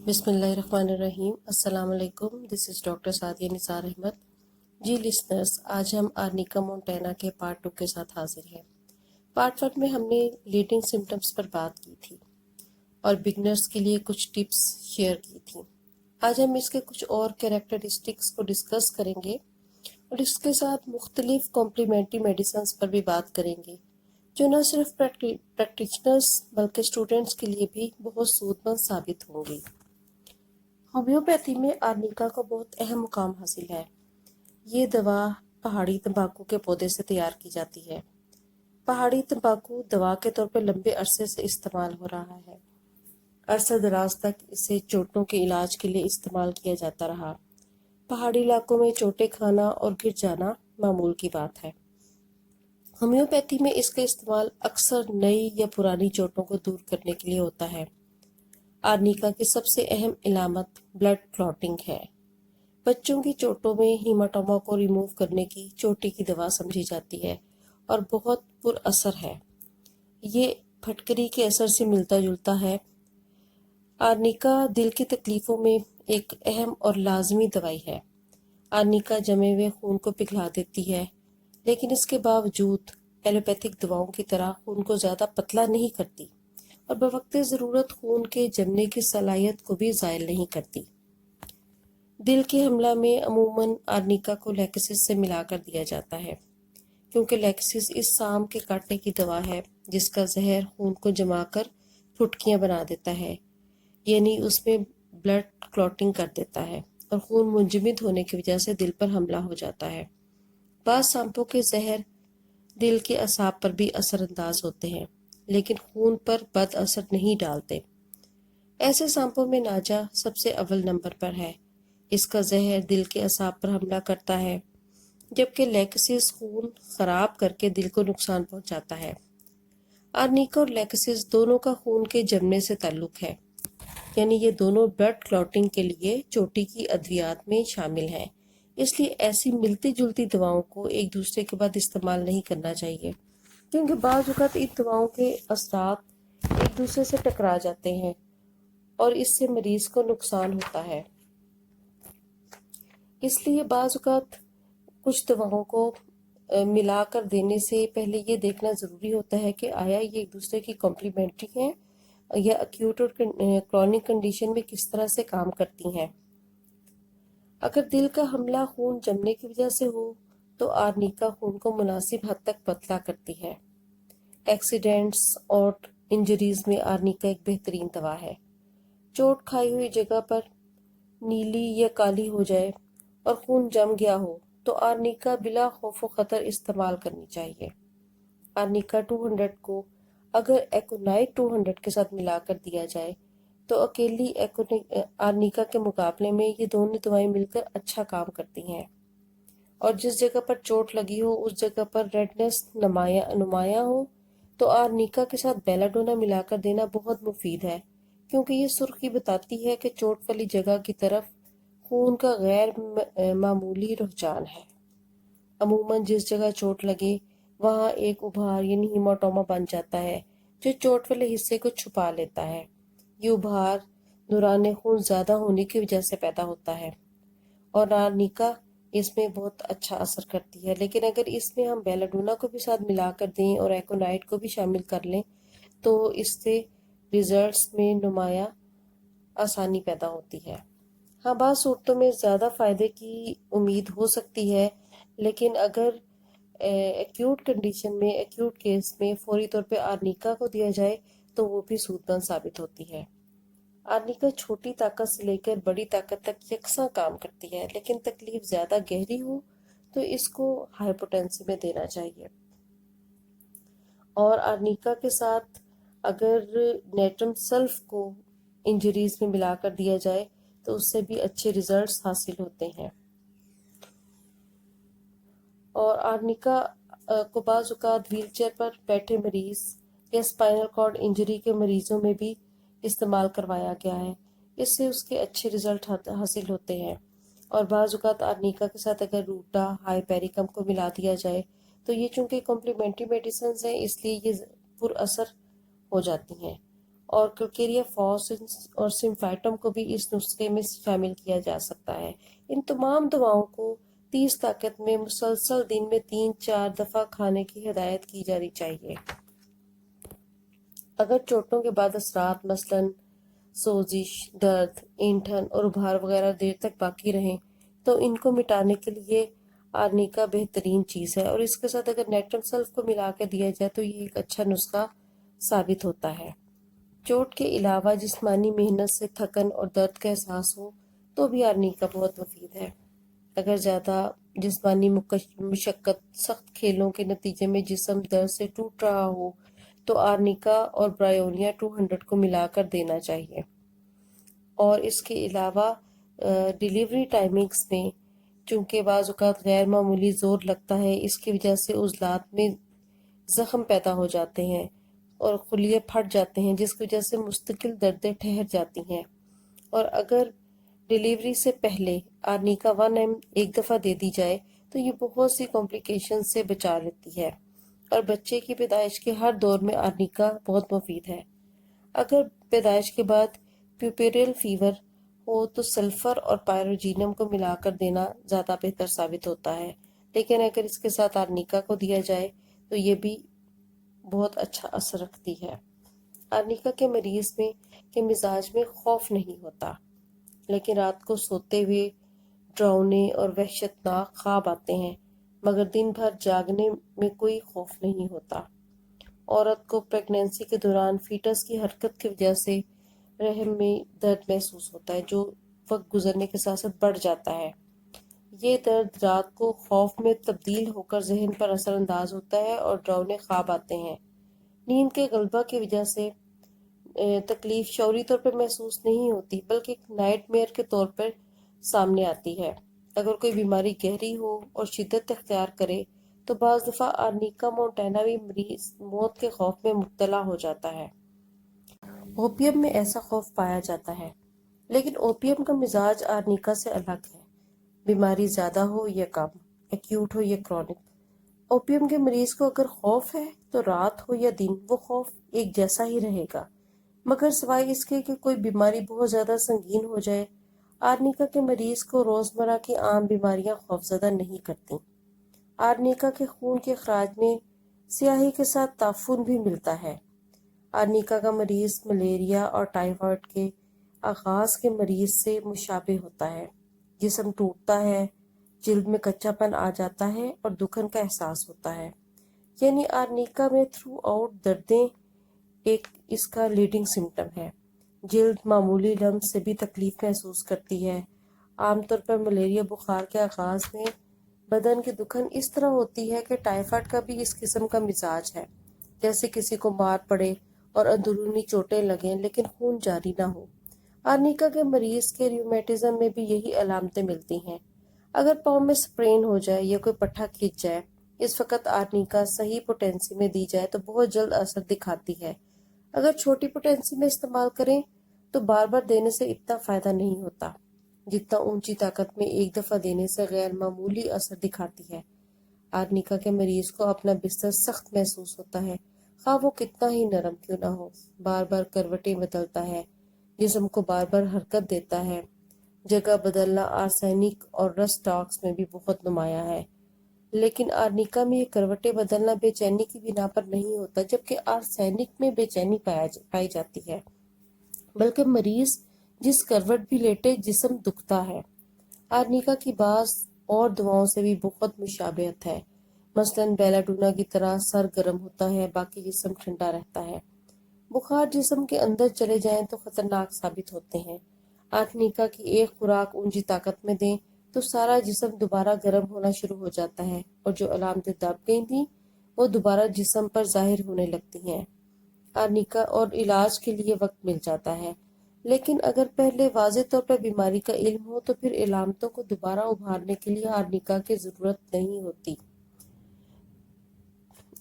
بسم اللہ الرحمن الرحیم۔ السلام علیکم، this is doctor Sadia Nisar Ahmed. جی لسنرز، آج ہم آرنیکا مونٹینا کے پارٹ 2 کے ساتھ حاضر ہیں۔ پارٹ 1 میں ہم نے لیڈنگ سمٹمز پر بات کی تھی اور بگنرز کے لیے کچھ ٹپس شیئر کی تھی۔ آج ہم اس کے کچھ اور کریکٹرسٹکس کو ڈسکس کریں گے اور اس کے ساتھ مختلف کمپلیمنٹری میڈیسنز پر بھی بات کریں گے، جو نہ صرف پریکٹیشنرز بلکہ اسٹوڈنٹس کے لیے بھی بہت سود مند ثابت ہوں گی۔ ہومیوپیتھی میں آرنیکا کو بہت اہم مقام حاصل ہے۔ یہ دوا پہاڑی تمباکو کے پودے سے تیار کی جاتی ہے۔ پہاڑی تمباکو دوا کے طور پر لمبے عرصے سے استعمال ہو رہا ہے۔ عرصہ دراز تک اسے چوٹوں کے علاج کے لیے استعمال کیا جاتا رہا۔ پہاڑی علاقوں میں چوٹیں کھانا اور گر جانا معمول کی بات ہے۔ ہومیوپیتھی میں اس کا استعمال اکثر نئی یا پرانی چوٹوں کو دور کرنے کے لیے ہوتا ہے۔ آرنیکا کی سب سے اہم علامت بلڈ کلوٹنگ ہے۔ بچوں کی چوٹوں میں ہیماٹوما کو ریموو کرنے کی چوٹی کی دوا سمجھی جاتی ہے اور بہت پر اثر ہے۔ یہ پھٹکری کے اثر سے ملتا جلتا ہے۔ آرنیکا دل کی تکلیفوں میں ایک اہم اور لازمی دوائی ہے۔ آرنیکا جمے ہوئے خون کو پگھلا دیتی ہے، لیکن اس کے باوجود ایلوپیتھک دواؤں کی طرح خون کو زیادہ پتلا نہیں کرتی اور بوقت ضرورت خون کے جمنے کی صلاحیت کو بھی زائل نہیں کرتی۔ دل کے حملہ میں عموماً آرنیکا کو لیکسس سے ملا کر دیا جاتا ہے، کیونکہ لیکسس اس سام کے کاٹنے کی دوا ہے جس کا زہر خون کو جما کر پھٹکیاں بنا دیتا ہے، یعنی اس میں بلڈ کلوٹنگ کر دیتا ہے اور خون منجمد ہونے کی وجہ سے دل پر حملہ ہو جاتا ہے۔ بعض سانپوں کے زہر دل کے اعصاب پر بھی اثر انداز ہوتے ہیں، لیکن خون پر بد اثر نہیں ڈالتے۔ ایسے سانپوں میں ناجا سب سے اول نمبر پر ہے۔ اس کا زہر دل کے اعصاب پر حملہ کرتا ہے، جبکہ لیکسس خون خراب کر کے دل کو نقصان پہنچاتا ہے۔ آرنیکا اور لیکسس دونوں کا خون کے جمنے سے تعلق ہے، یعنی یہ دونوں بلڈ کلوٹنگ کے لیے چوٹی کی ادویات میں شامل ہیں۔ اس لیے ایسی ملتی جلتی دواؤں کو ایک دوسرے کے بعد استعمال نہیں کرنا چاہیے، کیونکہ بعض اوقات ان دواؤں کے اثرات ایک دوسرے سے ٹکرا جاتے ہیں اور اس سے مریض کو نقصان ہوتا ہے۔ اس لیے بعض اوقات کچھ دواؤں کو ملا کر دینے سے پہلے یہ دیکھنا ضروری ہوتا ہے کہ آیا یہ ایک دوسرے کی کمپلیمنٹری ہیں یا ایکیوٹ اور کرونک کنڈیشن میں کس طرح سے کام کرتی ہیں۔ اگر دل کا حملہ خون جمنے کی وجہ سے ہو تو آرنیکا خون کو مناسب حد تک پتلا کرتی ہے۔ ایکسیڈنٹس اور انجریز میں آرنیکا ایک بہترین دوا ہے۔ چوٹ کھائی ہوئی جگہ پر نیلی یا کالی ہو جائے اور خون جم گیا ہو تو آرنیکا بلا خوف و خطر استعمال کرنی چاہیے۔ آرنیکا 200 کو اگر ایکونائٹ 200 کے ساتھ ملا کر دیا جائے تو اکیلی آرنیکا کے مقابلے میں یہ دونوں دوائیں مل کر اچھا کام کرتی ہیں، اور جس جگہ پر چوٹ لگی ہو اس جگہ پر ریڈنس نمایاں ہو تو آرنیکا کے ساتھ بیلاڈونا ملا کر دینا بہت مفید ہے، کیونکہ یہ سرخی بتاتی ہے کہ چوٹ والی جگہ کی طرف خون کا غیر معمولی رجحان ہے۔ عموماً جس جگہ چوٹ لگے وہاں ایک ابھار یعنی ہیماٹوما بن جاتا ہے جو چوٹ والے حصے کو چھپا لیتا ہے۔ یہ ابھار دوران خون زیادہ ہونے کی وجہ سے پیدا ہوتا ہے اور آرنیکا اس میں بہت اچھا اثر کرتی ہے، لیکن اگر اس میں ہم بیلاڈونا کو بھی ساتھ ملا کر دیں اور ایکونائٹ کو بھی شامل کر لیں تو اس سے ریزلٹس میں نمایاں آسانی پیدا ہوتی ہے۔ ہاں، بعض صورتوں میں زیادہ فائدے کی امید ہو سکتی ہے، لیکن اگر ایکیوٹ کنڈیشن میں ایکیوٹ کیس میں فوری طور پہ آرنیکا کو دیا جائے تو وہ بھی سود مند ثابت ہوتی ہے۔ آرنیکا چھوٹی طاقت سے لے کر بڑی طاقت تک یکساں کام کرتی ہے، لیکن تکلیف زیادہ گہری ہو تو اس کو ہائی پوٹینسی میں دینا چاہیے۔ اور آرنیکا کے ساتھ اگر نیٹرم سلف کو انجریز میں ملا کر دیا جائے تو اس سے بھی اچھے ریزلٹس حاصل ہوتے ہیں۔ اور آرنیکا کو بعض اوقات ویل چیئر پر بیٹھے مریض یا اسپائنل کارڈ انجری کے مریضوں میں بھی استعمال کروایا گیا ہے، اس سے اس کے اچھے رزلٹ حاصل ہوتے ہیں۔ اور بعض اوقات آرنیکا کے ساتھ اگر روٹا ہائی پیریکم کو ملا دیا جائے تو یہ چونکہ کمپلیمنٹری میڈیسنز ہیں اس لیے یہ پر اثر ہو جاتی ہیں اور کلکیریا فاس اور سمفیٹم کو بھی اس نسخے میں شامل کیا جا سکتا ہے۔ ان تمام دواؤں کو 30 طاقت میں مسلسل دن میں 3-4 دفعہ کھانے کی ہدایت کی جانی چاہیے۔ اگر چوٹوں کے بعد اثرات مثلاً سوزش، درد، اینٹھن اور ابھار وغیرہ دیر تک باقی رہیں تو ان کو مٹانے کے لیے آرنیکا بہترین چیز ہے، اور اس کے ساتھ اگر نیٹرم سلف کو ملا کے دیا جائے تو یہ ایک اچھا نسخہ ثابت ہوتا ہے۔ چوٹ کے علاوہ جسمانی محنت سے تھکن اور درد کا احساس ہو تو بھی آرنیکا بہت مفید ہے۔ اگر زیادہ جسمانی مشقت، سخت کھیلوں کے نتیجے میں جسم درد سے ٹوٹ رہا ہو تو آرنیکا اور برائیونیا 200 کو ملا کر دینا چاہیے۔ اور اس کے علاوہ ڈیلیوری ٹائمنگز میں چونکہ بعض اوقات غیر معمولی زور لگتا ہے، اس کی وجہ سے عضلات میں زخم پیدا ہو جاتے ہیں اور خلیے پھٹ جاتے ہیں، جس کی وجہ سے مستقل دردیں ٹھہر جاتی ہیں۔ اور اگر ڈیلیوری سے پہلے آرنیکا 1 ml ایک دفعہ دے دی جائے تو یہ بہت سی کمپلیکیشن سے بچا لیتی ہے، اور بچے کی پیدائش کے ہر دور میں آرنیکا بہت مفید ہے۔ اگر پیدائش کے بعد پیوپیریل فیور ہو تو سلفر اور پائروجینم کو ملا کر دینا زیادہ بہتر ثابت ہوتا ہے، لیکن اگر اس کے ساتھ آرنیکا کو دیا جائے تو یہ بھی بہت اچھا اثر رکھتی ہے۔ آرنیکا کے مریض میں کے مزاج میں خوف نہیں ہوتا، لیکن رات کو سوتے ہوئے ڈراؤنے اور وحشتناک خواب آتے ہیں، مگر دن بھر جاگنے میں کوئی خوف نہیں ہوتا۔ عورت کو پریگنینسی کے دوران فیٹس کی حرکت کی وجہ سے رحم میں درد محسوس ہوتا ہے، جو وقت گزرنے کے ساتھ ساتھ بڑھ جاتا ہے۔ یہ درد رات کو خوف میں تبدیل ہو کر ذہن پر اثر انداز ہوتا ہے اور ڈراؤنے خواب آتے ہیں۔ نیند کے غلبہ کی وجہ سے تکلیف شعوری طور پر محسوس نہیں ہوتی، بلکہ ایک نائٹ میئر کے طور پر سامنے آتی ہے۔ اگر کوئی بیماری گہری ہو اور شدت اختیار کرے تو بعض دفعہ آرنیکا مونٹینا بھی مریض موت کے خوف میں مبتلا ہو جاتا ہے۔ اوپیم میں ایسا خوف پایا جاتا ہے، لیکن اوپیم کا مزاج آرنیکا سے الگ ہے، بیماری زیادہ ہو یا کم، ایکیوٹ ہو یا کرونک۔ اوپیم کے مریض کو اگر خوف ہے تو رات ہو یا دن وہ خوف ایک جیسا ہی رہے گا، مگر سوائے اس کے کہ کوئی بیماری بہت زیادہ سنگین ہو جائے، آرنیکا کے مریض کو روزمرہ کی عام بیماریاں خوفزدہ نہیں کرتی۔ آرنیکا کے خون کے اخراج میں سیاہی کے ساتھ تعفن بھی ملتا ہے۔ آرنیکا کا مریض ملیریا اور ٹائیفائڈ کے آغاز کے مریض سے مشابہ ہوتا ہے، جسم ٹوٹتا ہے، جلد میں کچا پن آ جاتا ہے اور دکھن کا احساس ہوتا ہے۔ یعنی آرنیکا میں تھرو آؤٹ دردیں ایک اس کا لیڈنگ سمٹم ہے۔ جلد معمولی لمس سے بھی تکلیف محسوس کرتی ہے۔ عام طور پر ملیریا بخار کے آغاز میں بدن کی دکھن اس طرح ہوتی ہے کہ ٹائیفائڈ کا بھی اس قسم کا مزاج ہے، جیسے کسی کو مار پڑے اور اندرونی چوٹیں لگیں لیکن خون جاری نہ ہو۔ آرنیکا کے مریض کے ریومیٹزم میں بھی یہی علامتیں ملتی ہیں۔ اگر پاؤں میں سپرین ہو جائے یا کوئی پٹھا کھنچ جائے، اس وقت آرنیکا صحیح پوٹینسی میں دی جائے تو بہت جلد اثر دکھاتی ہے۔ اگر چھوٹی پوٹینسی میں استعمال کریں تو بار بار دینے سے اتنا فائدہ نہیں ہوتا جتنا اونچی طاقت میں ایک دفعہ دینے سے غیر معمولی اثر دکھاتی ہے۔ آرنیکا کے مریض کو اپنا بستر سخت محسوس ہوتا ہے، خواہ وہ کتنا ہی نرم کیوں نہ ہو، بار بار کروٹیں بدلتا ہے، جسم کو بار بار حرکت دیتا ہے۔ جگہ بدلنا آرسینک اور رسٹ ٹاکس میں بھی بہت نمایاں ہے، لیکن آرنیکا میں یہ کروٹیں بدلنا بے چینی کی بنا پر نہیں ہوتا، جبکہ آرسینک میں بے چینی پائی جاتی ہے، بلکہ مریض جس کروٹ بھی لیٹے جسم دکھتا ہے۔ آرنیکا کی بعض اور دواؤں سے بھی بہت مشابہت ہے، مثلاً بیلاڈونا کی طرح سر گرم ہوتا ہے، باقی جسم ٹھنڈا رہتا ہے۔ بخار جسم کے اندر چلے جائیں تو خطرناک ثابت ہوتے ہیں۔ آرنیکا کی ایک خوراک اونچی طاقت میں دیں تو سارا جسم دوبارہ گرم ہونا شروع ہو جاتا ہے، اور جو علامتیں دب گئی تھیں وہ دوبارہ جسم پر ظاہر ہونے لگتی ہیں۔ آرنیکا اور علاج کے لیے وقت مل جاتا ہے، لیکن اگر پہلے واضح طور پر بیماری کا علم ہو تو پھر علامتوں کو دوبارہ ابھارنے کے لیے آرنیکا کی ضرورت نہیں ہوتی۔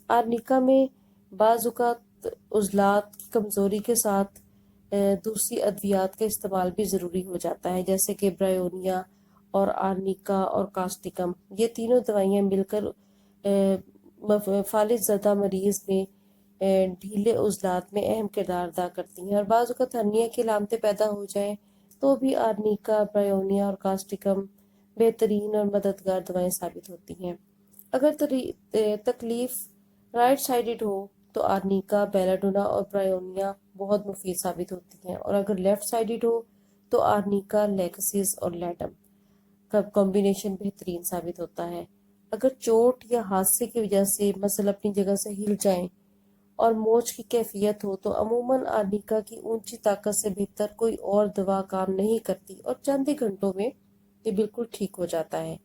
آرنیکا میں بعض اوقات عضلات کی کمزوری کے ساتھ دوسری ادویات کا استعمال بھی ضروری ہو جاتا ہے، جیسے کہ برائیونیا اور آرنیکا اور کاسٹیکم۔ یہ تینوں دوائیاں مل کر فالج زدہ مریض میں ڈھیلے عضلات میں اہم کردار ادا کرتی ہیں، اور بعض اوقات ہرنیا کی علامتیں پیدا ہو جائیں تو بھی آرنیکا، برایونیا اور کاسٹیکم بہترین اور مددگار دوائیں ثابت ہوتی ہیں۔ اگر تکلیف رائٹ سائیڈڈ ہو تو آرنیکا، بیلاڈونا اور برایونیا بہت مفید ثابت ہوتی ہیں، اور اگر لیفٹ سائیڈڈ ہو تو آرنیکا، لیکسس اور لیٹم کا کمبینیشن بہترین ثابت ہوتا ہے۔ اگر چوٹ یا حادثے کی وجہ سے مسل اپنی جگہ سے ہل جائیں اور موچ کی کیفیت ہو تو عموماً آرنیکا کی اونچی طاقت سے بہتر کوئی اور دوا کام نہیں کرتی، اور چند ہی گھنٹوں میں یہ بالکل ٹھیک ہو جاتا ہے۔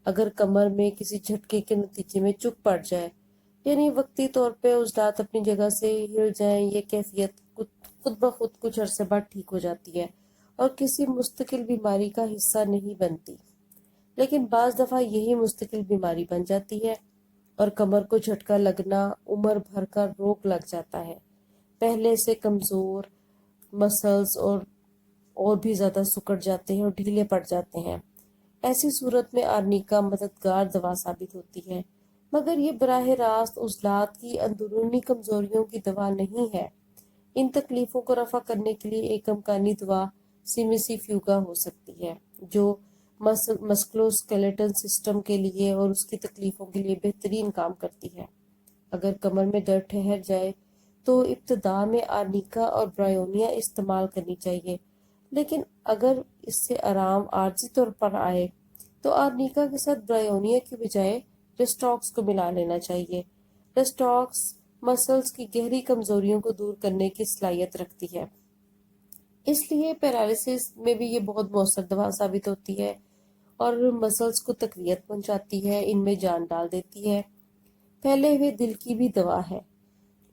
اگر کمر میں کسی جھٹکے کے نتیجے میں چپ پڑ جائے، یعنی وقتی طور پہ عضلات اپنی جگہ سے ہل جائیں، یہ کیفیت خود بخود کچھ عرصے بعد ٹھیک ہو جاتی ہے اور کسی مستقل بیماری کا حصہ نہیں بنتی، لیکن بعض دفعہ یہی مستقل بیماری بن جاتی ہے اور کمر کو جھٹکا لگنا عمر بھر کا روگ لگ جاتا ہے۔ پہلے سے کمزور مسلز اور بھی زیادہ سکڑ جاتے ہیں اور ڈھیلے پڑ جاتے ہیں۔ ایسی صورت میں آرنیکا مددگار دوا ثابت ہوتی ہے، مگر یہ براہ راست عضلات کی اندرونی کمزوریوں کی دوا نہیں ہے۔ ان تکلیفوں کو رفع کرنے کے لیے ایک امکانی دوا سیمیسی فیوگا ہو سکتی ہے، جو مسکلوسکیلیٹل سسٹم کے لیے اور اس کی تکلیفوں کے لیے بہترین کام کرتی ہے۔ اگر کمر میں درد ٹھہر جائے تو ابتدا میں آرنیکا اور برایونیا استعمال کرنی چاہیے، لیکن اگر اس سے آرام عارضی طور پر آئے تو آرنیکا کے ساتھ برایونیا کی بجائے ریسٹاکس کو ملا لینا چاہیے۔ ریسٹاکس مسلز کی گہری کمزوریوں کو دور کرنے کی صلاحیت رکھتی ہے، اس لیے پیرالسس میں بھی یہ بہت مؤثر دوا ثابت ہوتی ہے اور مسلز کو تقویت پہنچاتی ہے، ان میں جان ڈال دیتی ہے۔ پھیلے ہوئے دل کی بھی دوا ہے۔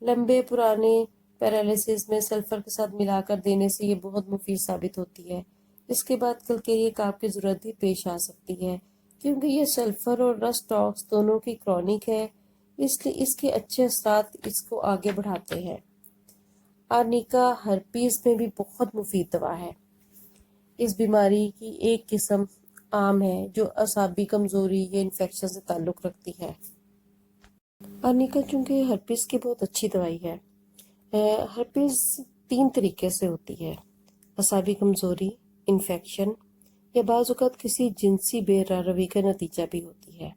لمبے پرانے پیرالسس میں سلفر کے ساتھ ملا کر دینے سے یہ بہت مفید ثابت ہوتی ہے۔ اس کے بعد کلکیریک آپ کی ضرورت بھی پیش آ سکتی ہے، کیونکہ یہ سلفر اور رسٹاکس دونوں کی کرونک ہے، اس لیے اس کے اچھے اثرات اس کو آگے بڑھاتے ہیں۔ آرنیکا ہرپیز میں بھی بہت مفید دوا ہے۔ اس بیماری کی ایک قسم عام ہے جو اعصابی کمزوری یا انفیکشن سے تعلق رکھتی ہے۔ آرنیکا چونکہ ہرپیز کی بہت اچھی دوائی ہے۔ ہرپیز 3 طریقے سے ہوتی ہے: اعصابی کمزوری، انفیکشن، یا بعض اوقات کسی جنسی بے روی کا نتیجہ بھی ہوتی ہے۔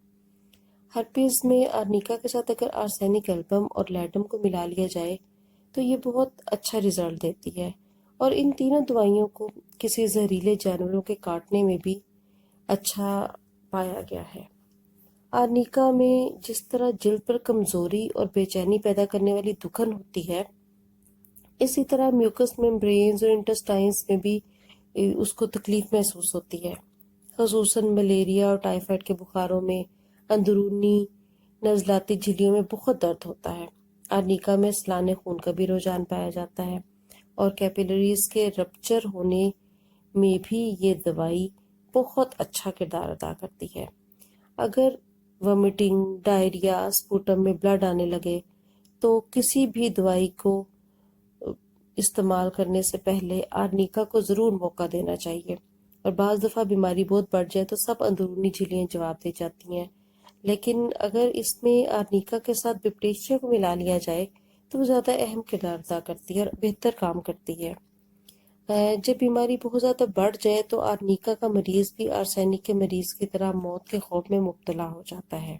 ہرپیز میں آرنیکا کے ساتھ اگر آرسینک البم اور لیڈم کو ملا لیا جائے تو یہ بہت اچھا رزلٹ دیتی ہے، اور ان تینوں دوائیوں کو کسی زہریلے جانوروں کے کاٹنے میں بھی اچھا پایا گیا ہے۔ آرنیکا میں جس طرح جلد پر کمزوری اور بے چینی پیدا کرنے والی دکھن ہوتی ہے، اسی طرح میوکس میمبرینز اور انٹسٹائنز میں بھی اس کو تکلیف محسوس ہوتی ہے، خصوصاً ملیریا اور ٹائیفائڈ کے بخاروں میں اندرونی نزلاتی جھلیوں میں بہت درد ہوتا ہے۔ آرنیکا میں سلانِ خون کا بھی رجحان پایا جاتا ہے، اور کیپیلریز کے رپچر ہونے میں بھی یہ دوائی بہت اچھا کردار ادا کرتی ہے۔ اگر ومیٹنگ، ڈائریا، سپوٹم میں بلڈ آنے لگے تو کسی بھی دوائی کو استعمال کرنے سے پہلے آرنیکا کو ضرور موقع دینا چاہیے، اور بعض دفعہ بیماری بہت بڑھ جائے تو سب اندرونی جھلیاں جواب دے جاتی ہیں، لیکن اگر اس میں آرنیکا کے ساتھ بپٹیشیا کو ملا لیا جائے تو وہ زیادہ اہم کردار ادا کرتی ہے اور بہتر کام کرتی ہے۔ جب بیماری بہت زیادہ بڑھ جائے تو آرنیکا کا مریض بھی آرسینک کے مریض کی طرح موت کے خوف میں مبتلا ہو جاتا ہے،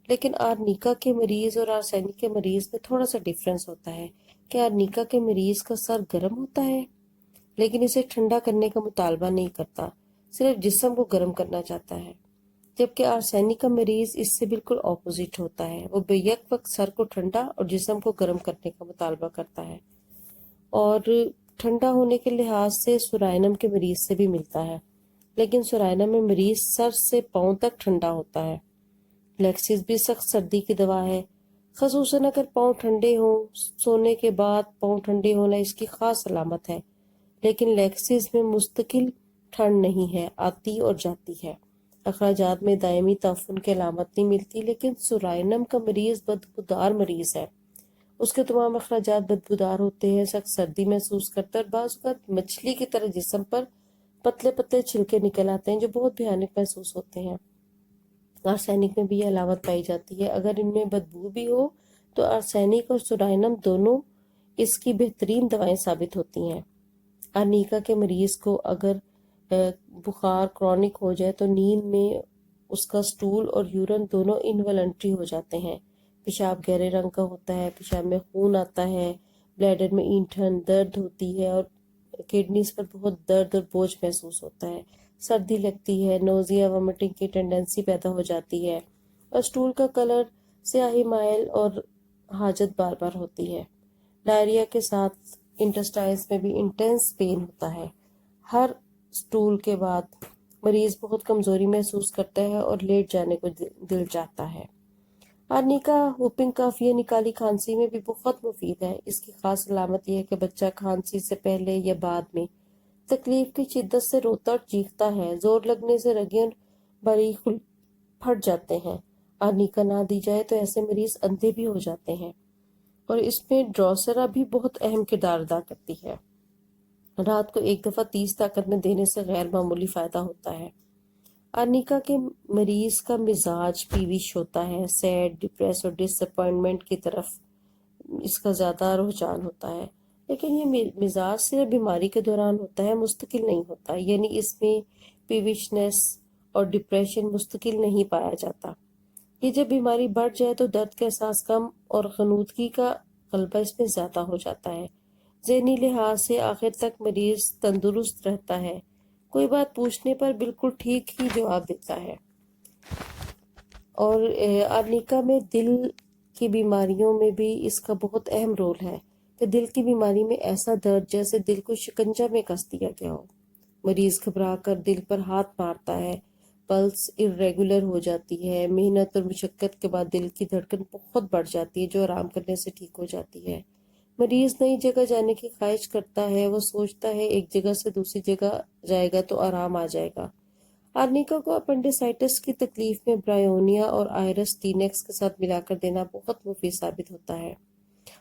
لیکن آرنیکا کے مریض اور آرسینک کے مریض میں تھوڑا سا ڈیفرنس ہوتا ہے کہ آرنیکا کے مریض کا سر گرم ہوتا ہے لیکن اسے ٹھنڈا کرنے کا مطالبہ نہیں کرتا، صرف جسم کو گرم کرنا چاہتا ہے، جبکہ آرسینک کا مریض اس سے بالکل اپوزٹ ہوتا ہے، وہ بیک وقت سر کو ٹھنڈا اور جسم کو گرم کرنے کا مطالبہ کرتا ہے، اور ٹھنڈا ہونے کے لحاظ سے سورائنم کے مریض سے بھی ملتا ہے، لیکن سورائنم میں مریض سر سے پاؤں تک ٹھنڈا ہوتا ہے۔ لیکسس بھی سخت سردی کی دوا ہے، خصوصاً اگر پاؤں ٹھنڈے ہوں۔ سونے کے بعد پاؤں ٹھنڈے ہونا اس کی خاص علامت ہے، لیکن لیکسس میں مستقل ٹھنڈ نہیں ہے، آتی اور جاتی ہے۔ اخراجات میں دائمی تعفن کی علامت نہیں ملتی، لیکن سورائنم کا مریض بدبودار مریض ہے، اس کے تمام اخراجات بدبودار ہوتے ہیں، سخت سردی محسوس کرتا ہے، اور بعض اوقات مچھلی کی طرح جسم پر پتلے پتلے چھلکے نکل آتے ہیں جو بہت بھیانک محسوس ہوتے ہیں۔ آرسینک میں بھی یہ علامت پائی جاتی ہے، اگر ان میں بدبو بھی ہو تو آرسینک اور سوڈانم دونوں اس کی بہترین دوائیں ثابت ہوتی ہیں۔ آرنیکا کے مریض کو اگر بخار کرونک ہو جائے تو نیند میں اس کا سٹول اور یورن دونوں انوالنٹری ہو جاتے ہیں، پیشاب گہرے رنگ کا ہوتا ہے، پیشاب میں خون آتا ہے، بلیڈر میں اینٹھن درد ہوتی ہے اور کڈنیز پر بہت درد اور بوجھ محسوس ہوتا ہے، سردی لگتی ہے، نوزیا وامٹنگ کی ٹینڈنسی پیدا ہو جاتی ہے اور سٹول کا کلر سیاہی مائل اور حاجت بار بار ہوتی ہے۔ ڈائریا کے ساتھ انٹسٹائنس میں بھی انٹینس پین ہوتا ہے۔ ہر سٹول کے بعد مریض بہت کمزوری محسوس کرتا ہے اور لیٹ جانے کو دل چاہتا ہے۔ آرنیکا ہوپنگ کف یا نکالی کھانسی میں بھی بہت مفید ہے۔ اس کی خاص علامت یہ ہے کہ بچہ کھانسی سے پہلے یا بعد میں تکلیف کی شدت سے روتا اور چیختا ہے، زور لگنے سے رگیں اور باریک پھٹ جاتے ہیں۔ آرنیکا نہ دی جائے تو ایسے مریض اندھے بھی ہو جاتے ہیں، اور اس میں ڈروسرا بھی بہت اہم کردار ادا کرتی ہے۔ رات کو ایک دفعہ 30 طاقت میں دینے سے غیر معمولی فائدہ ہوتا ہے۔ آرنیکا کے مریض کا مزاج پیوش ہوتا ہے، سیڈ، ڈپریس اور ڈس اپوائنٹمنٹ کی طرف اس کا زیادہ رجحان ہوتا ہے، لیکن یہ مزاج صرف بیماری کے دوران ہوتا ہے، مستقل نہیں ہوتا، یعنی اس میں پیوشنس اور ڈپریشن مستقل نہیں پایا جاتا۔ یہ جب بیماری بڑھ جائے تو درد کا احساس کم اور غنودگی کا غلبہ اس میں زیادہ ہو جاتا ہے۔ ذہنی لحاظ سے آخر تک مریض تندرست رہتا ہے، کوئی بات پوچھنے پر بالکل ٹھیک ہی جواب دیتا ہے۔ اور آرنیکا میں دل کی بیماریوں میں بھی اس کا بہت اہم رول ہے کہ دل کی بیماری میں ایسا درد جیسے دل کو شکنجہ میں کس دیا گیا ہو، مریض گھبرا کر دل پر ہاتھ مارتا ہے، پلس irregular ہو جاتی ہے، محنت اور مشقت کے بعد دل کی دھڑکن بہت بڑھ جاتی ہے جو آرام کرنے سے ٹھیک ہو جاتی ہے۔ مریض نئی جگہ جانے کی خواہش کرتا ہے، وہ سوچتا ہے ایک جگہ سے دوسری جگہ جائے گا تو آرام آ جائے گا۔ آرنیکا کو اپنڈیسائٹس کی تکلیف میں برائیونیا اور آئرس ٹینیکس کے ساتھ ملا کر دینا بہت مفید ثابت ہوتا ہے،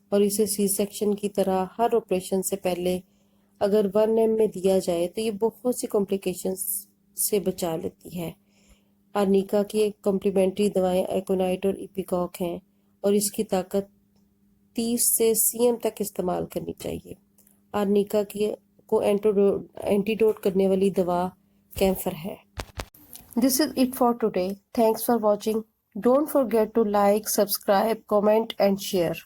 اور اسے سی سیکشن کی طرح ہر آپریشن سے پہلے اگر 1 میں دیا جائے تو یہ بہت سی کمپلیکیشنز سے بچا لیتی ہے۔ آرنیکا کی ایک کمپلیمنٹری دوائیں ایکونائٹ اور ایپیکاک ہیں، اور اس کی طاقت 30 سے cm تک استعمال کرنی چاہیے۔ آرنیکا کو اینٹیڈوٹ کرنے والی دوا کیمفر ہے۔ This is it for today. Thanks for watching. Don't forget to like, subscribe, comment and share.